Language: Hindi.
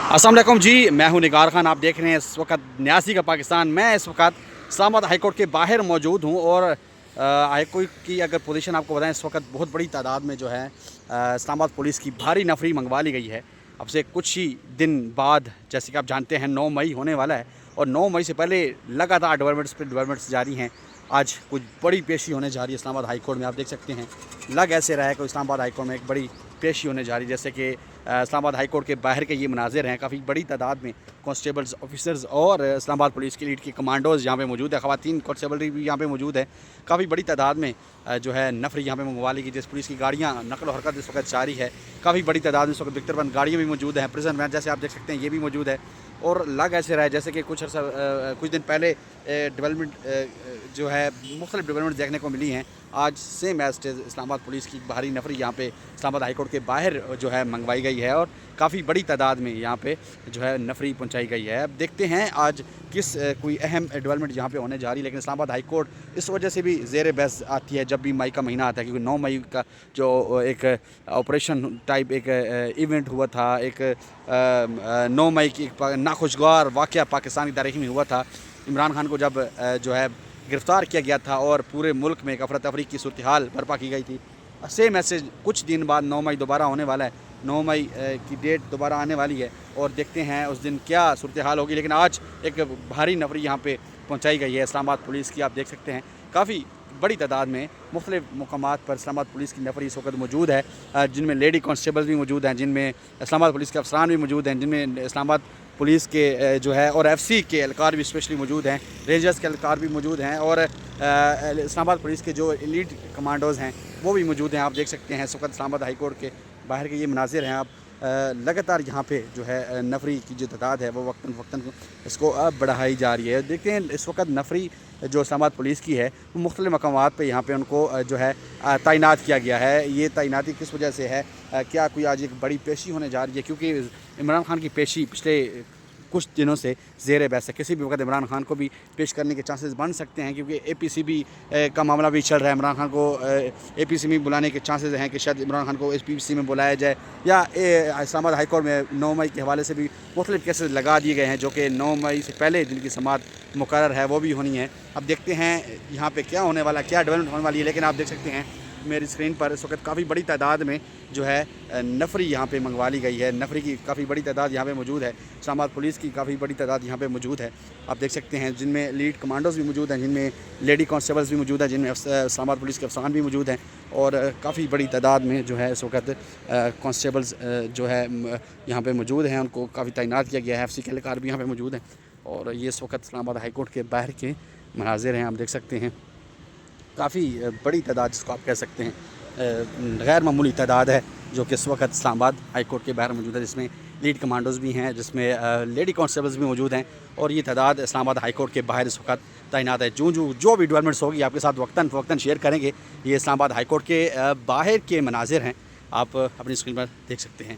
अस्सलाम वालेकुम जी, मैं हूं निगार खान। आप देख रहे हैं इस वक्त न्यासी का पाकिस्तान। मैं इस वक्त इस्लामाबाद हाई कोर्ट के बाहर मौजूद हूं और हाई कोर्ट की अगर पोजीशन आपको बताएं, इस वक्त बहुत बड़ी तादाद में जो है इस्लामाबाद पुलिस की भारी नफरी मंगवा ली गई है। अब से कुछ ही दिन बाद, जैसे कि आप जानते हैं, 9 मई होने वाला है और 9 मई से पहले लगातार डेवलपमेंट्स जारी हैं। आज कुछ बड़ी पेशी होने जा रही है इस्लामाबाद हाई कोर्ट में। आप देख सकते हैं, लग ऐसे रहा है कि इस्लामाबाद हाई कोर्ट में एक बड़ी पेशी होने जा रही है। जैसे कि इस्लामाबाद हाई कोर्ट के बाहर के ये मनाजिर हैं। काफ़ी बड़ी तादाद में कांस्टेबल्स, ऑफिसर्स और इस्लामाबाद पुलिस की लीड के कमांडोज़ यहाँ पे मौजूद है। ख़वातीन कांस्टेबलरी भी यहाँ पे मौजूद है। काफ़ी बड़ी तादाद में जो है नफरी यहाँ पे मंगवा ली गई। जिस पुलिस की गाड़ियाँ नकल व हरकत इस वक्त जारी है। काफ़ी बड़ी तादाद में इस वक्त बिख्तरबंद गाड़ियाँ भी मौजूद हैं। प्रिजन वैन जैसे आप देख सकते हैं ये भी मौजूद है। और लग ऐसे रहा है जैसे कि कुछ दिन पहले डेवलपमेंट जो है मुख्तलिफ डेवलपमेंट देखने को मिली हैं। आज सेम एज इस्लामाबाद पुलिस की भारी नफरी यहाँ पे इस्लामाबाद हाई कोर्ट के बाहर जो है मंगवाई गई है और काफ़ी बड़ी तादाद में यहाँ पे जो है नफरी पहुँचाई गई है। अब देखते हैं आज किस कोई अहम डेवलपमेंट यहाँ पे होने जा रही है। लेकिन इस्लामाबाद हाई कोर्ट इस वजह से भी ज़ेर बहस आती है जब भी मई का महीना आता है, क्योंकि 9 मई का जो एक ऑपरेशन टाइप एक इवेंट हुआ था, एक 9 मई की नाखुशगवार वाक़या पाकिस्तान की तारीख में हुआ था। इमरान खान को जब जो है गिरफ़्तार किया गया था और पूरे मुल्क में एक अफरा तफरी की सूरत हाल बर्पा की गई थी। सेम मैसेज कुछ दिन बाद 9 मई दोबारा होने वाला है। 9 मई की डेट दोबारा आने वाली है और देखते हैं उस दिन क्या सूरत हाल होगी। लेकिन आज एक भारी नफरी यहाँ पे पहुँचाई गई है इस्लामाबाद पुलिस की। आप देख सकते हैं काफ़ी बड़ी तादाद में मुख्तलिफ मकामात पर इस्लामाबाद पुलिस की नफरी इस वक्त मौजूद है, जिनमें लेडी कांस्टेबल्स भी मौजूद हैं, जिनमें इस्लामाबाद पुलिस के अफसरान भी मौजूद हैं, जिनमें इस्लामाबाद पुलिस के जो है और FC के एहलकार भी स्पेशली मौजूद हैं, रेंजर्स के एहलकार भी मौजूद हैं और इस्लामाबाद पुलिस के जो एलीट कमांडोज़ हैं वो भी मौजूद हैं। आप देख सकते हैं इस वक्त इस्लामाबाद हाई कोर्ट के बाहर के ये मनाजिर हैं। आप लगातार यहाँ पे जो है नफरी की जो तादाद है वो वक्तन इसको अब बढ़ाई जा रही है। देखते हैं इस वक्त नफरी जो इस्लामाबाद पुलिस की है वो मुख्तलिफ मकामात पे यहाँ पे उनको जो है तैनात किया गया है। ये तैनाती किस वजह से है, क्या कोई आज एक बड़ी पेशी होने जा रही है, क्योंकि इमरान खान की पेशी पिछले कुछ दिनों से ज़ेर बहस है। किसी भी वक्त इमरान खान को भी पेश करने के चांसेस बन सकते हैं, क्योंकि APCB का मामला भी चल रहा है। इमरान खान को APC में बुलाने के चांसेस हैं कि शायद इमरान खान को APC में बुलाया जाए, या इस्लामाबाद हाई कोर्ट में 9 मई के हवाले से भी मुख्तलिफ केसेस लगा दिए गए हैं, जो कि 9 मई से पहले जिनकी समाअत मुकर्रर है वो भी होनी है। अब देखते हैं यहाँ पर क्या होने वाला, क्या डेवलपमेंट होने वाली है। लेकिन आप देख सकते हैं मेरी स्क्रीन पर इस वक्त काफ़ी बड़ी तादाद में जो है नफरी यहाँ पे मंगवा ली गई है। नफरी की काफ़ी बड़ी तादाद यहाँ पे मौजूद है। इस्लामाबाद पुलिस की काफ़ी बड़ी तादाद यहाँ पे मौजूद है। आप देख सकते हैं जिनमें लीड कमांडोज़ भी मौजूद हैं, जिनमें लेडी कांस्टेबल्स भी मौजूद हैं, जिनमें इस्लामाबाद पुलिस के अफसरान भी मौजूद हैं और काफ़ी बड़ी तादाद में जो है इस वक्त कांस्टेबल्स जो है यहाँ पर मौजूद हैं। उनको काफ़ी तैनात किया गया है। FC के एहलकार भी यहाँ पर मौजूद हैं और ये इस वक्त इस्लामाबाद हाई कोर्ट के बाहर के मनाजिर हैं। आप देख सकते हैं काफ़ी बड़ी तादाद, जिसको आप कह सकते हैं गैर मामूली तादाद है, जो कि इस वक्त इस्लामाबाद हाई कोर्ट के बाहर मौजूद है, जिसमें लीड कमांडोज़ भी हैं, जिसमें लेडी कांस्टेबल्स भी मौजूद हैं और ये तादाद इस्लामाबाद हाई कोर्ट के बाहर इस वक्त तैनात है। जो भी डेवलपमेंट्स होगी आपके साथ वक्तन शेयर करेंगे। ये इस्लामाबाद हाई कोर्ट के बाहर के मनाजिर हैं, आप अपनी स्क्रीन पर देख सकते हैं।